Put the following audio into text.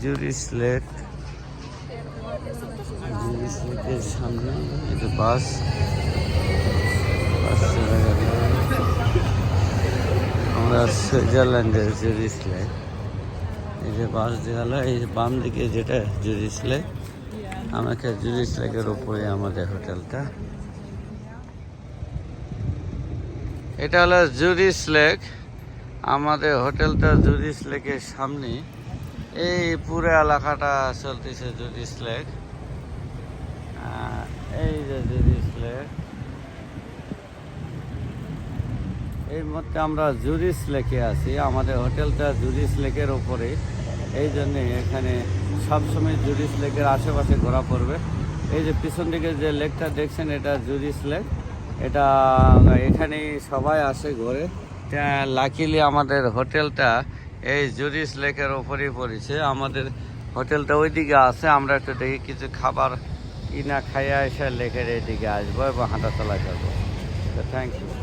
জুরিস lake, জুরিস লেকের সামনে এই যে বাস চলে গেল। আমরা সুইজারল্যান্ডের জুরিস লেক, এই যে বাস গেল, এই বাম দিকে যেটা জুরিস লেক, আমাকে জুরিস লেকের উপরে আমাদের হোটেলটা। এটা হলো জুরিস লেক, আমাদের হোটেলটা জুরিস লেকের সামনে। এই পুরো এলাকাটা চলতেছে জুরিস লেক। এই যে জুরিস লেক, এই মুহূর্তে আমরা জুরিস লেকে আছি। আমাদের হোটেলটা জুরিস লেকের ওপরে, এই জন্যে এখানে সবসময় জুরিস লেকের আশেপাশে ঘোরা পড়বে। এই যে পিছন দিকে যে লেকটা দেখছেন, এটা জুরিস লেক। এটা এখানে সবাই আসে ঘোরে। লাকিলি আমাদের হোটেলটা এই জুরিস লেকের ওপরেই পড়েছে। আমাদের হোটেলটা ওইদিকে আছে। আমরা একটু দেখি কিছু খাবার কিনা খাইয়া এসে লেকের এইদিকে আসবো এবং হাঁটা চলা করবো। তো থ্যাংক ইউ।